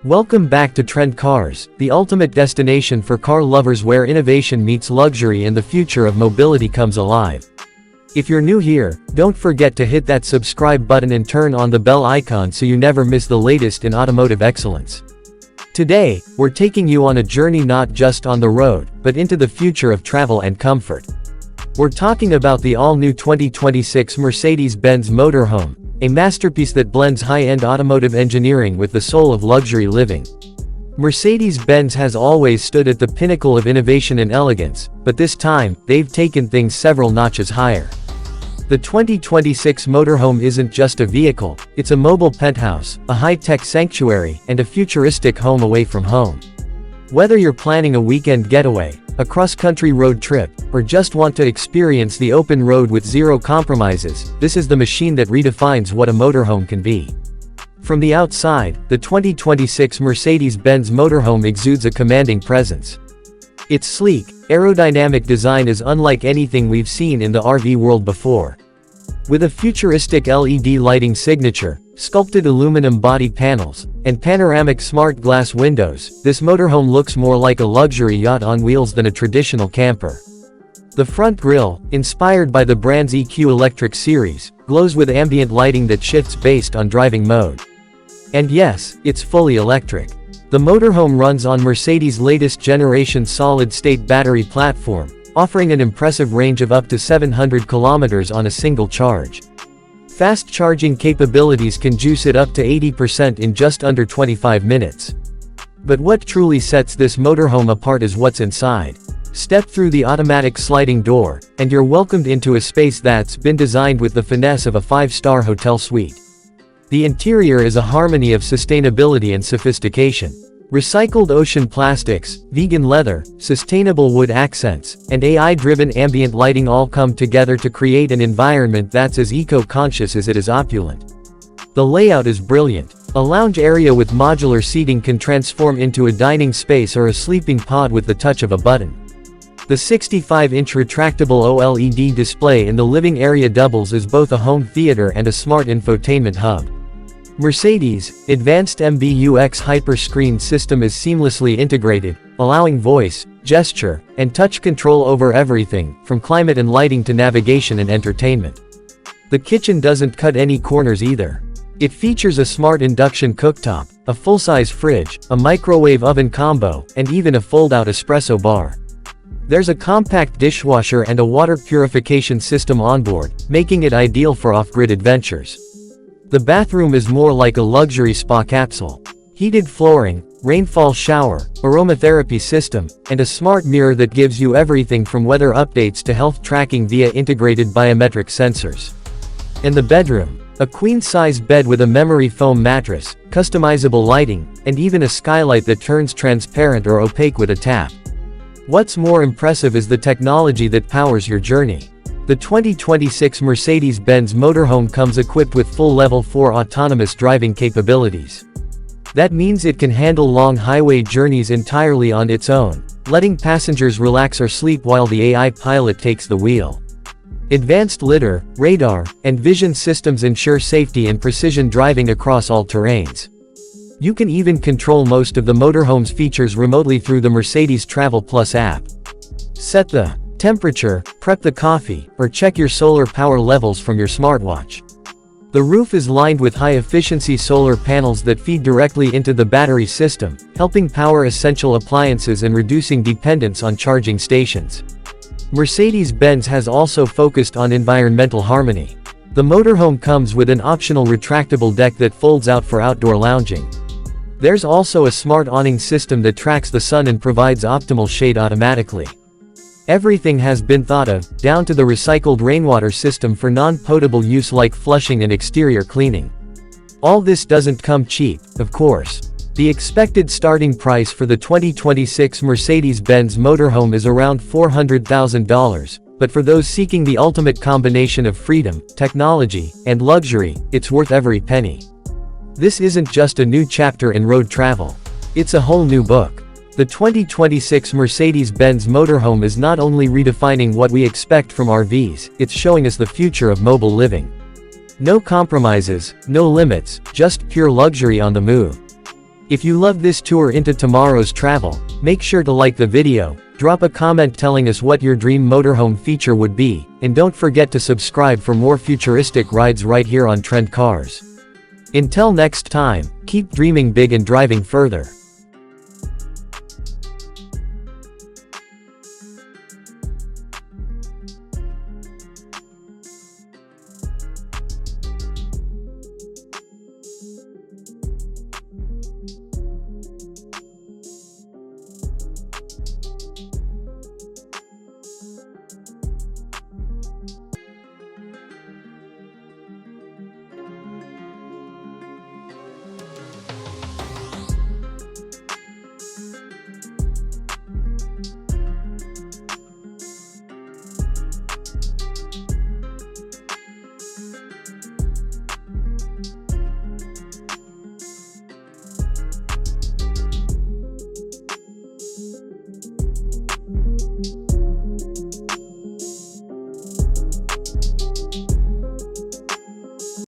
Welcome back to Trend Cars, the ultimate destination for car lovers where innovation meets luxury and the future of mobility comes alive. If you're new here, don't forget to hit that subscribe button and turn on the bell icon so you never miss the latest in automotive excellence. Today, we're taking you on a journey not just on the road, but into the future of travel and comfort. We're talking about the all-new 2026 Mercedes-Benz Motorhome, a masterpiece that blends high-end automotive engineering with the soul of luxury living. Mercedes-Benz has always stood at the pinnacle of innovation and elegance, but this time, they've taken things several notches higher. The 2026 Motorhome isn't just a vehicle, it's a mobile penthouse, a high-tech sanctuary, and a futuristic home away from home. Whether you're planning a weekend getaway, a cross-country road trip, or just want to experience the open road with zero compromises, this is the machine that redefines what a motorhome can be. From the outside, the 2026 Mercedes-Benz Motorhome exudes a commanding presence. Its sleek, aerodynamic design is unlike anything we've seen in the RV world before. With a futuristic LED lighting signature, sculpted aluminum body panels, and panoramic smart glass windows, this motorhome looks more like a luxury yacht on wheels than a traditional camper. The front grille, inspired by the brand's EQ Electric series, glows with ambient lighting that shifts based on driving mode. And yes, it's fully electric. The motorhome runs on Mercedes' latest generation solid-state battery platform, offering an impressive range of up to 700 kilometers on a single charge. Fast charging capabilities can juice it up to 80% in just under 25 minutes. But what truly sets this motorhome apart is what's inside. Step through the automatic sliding door, and you're welcomed into a space that's been designed with the finesse of a five-star hotel suite. The interior is a harmony of sustainability and sophistication. Recycled ocean plastics, vegan leather, sustainable wood accents, and AI-driven ambient lighting all come together to create an environment that's as eco-conscious as it is opulent. The layout is brilliant. A lounge area with modular seating can transform into a dining space or a sleeping pod with the touch of a button. The 65-inch retractable OLED display in the living area doubles as both a home theater and a smart infotainment hub. Mercedes' advanced MBUX Hyperscreen system is seamlessly integrated, allowing voice, gesture, and touch control over everything, from climate and lighting to navigation and entertainment. The kitchen doesn't cut any corners either. It features a smart induction cooktop, a full-size fridge, a microwave oven combo, and even a fold-out espresso bar. There's a compact dishwasher and a water purification system onboard, making it ideal for off-grid adventures. The bathroom is more like a luxury spa capsule. Heated flooring, rainfall shower, aromatherapy system, and a smart mirror that gives you everything from weather updates to health tracking via integrated biometric sensors. And the bedroom, a queen-size bed with a memory foam mattress, customizable lighting, and even a skylight that turns transparent or opaque with a tap. What's more impressive is the technology that powers your journey. The 2026 Mercedes-Benz Motorhome comes equipped with full Level 4 autonomous driving capabilities. That means it can handle long highway journeys entirely on its own, letting passengers relax or sleep while the AI pilot takes the wheel. Advanced lidar, radar, and vision systems ensure safety and precision driving across all terrains. You can even control most of the motorhome's features remotely through the Mercedes Travel Plus app. Set the temperature, prep the coffee, or check your solar power levels from your smartwatch. The roof is lined with high-efficiency solar panels that feed directly into the battery system, helping power essential appliances and reducing dependence on charging stations. Mercedes-Benz has also focused on environmental harmony. The motorhome comes with an optional retractable deck that folds out for outdoor lounging. There's also a smart awning system that tracks the sun and provides optimal shade automatically. Everything has been thought of, down to the recycled rainwater system for non-potable use like flushing and exterior cleaning. All this doesn't come cheap, of course. The expected starting price for the 2026 Mercedes-Benz Motorhome is around $400,000, but for those seeking the ultimate combination of freedom, technology, and luxury, it's worth every penny. This isn't just a new chapter in road travel. It's a whole new book. The 2026 Mercedes-Benz Motorhome is not only redefining what we expect from RVs, it's showing us the future of mobile living. No compromises, no limits, just pure luxury on the move. If you loved this tour into tomorrow's travel, make sure to like the video, drop a comment telling us what your dream motorhome feature would be, and don't forget to subscribe for more futuristic rides right here on Trend Cars. Until next time, keep dreaming big and driving further.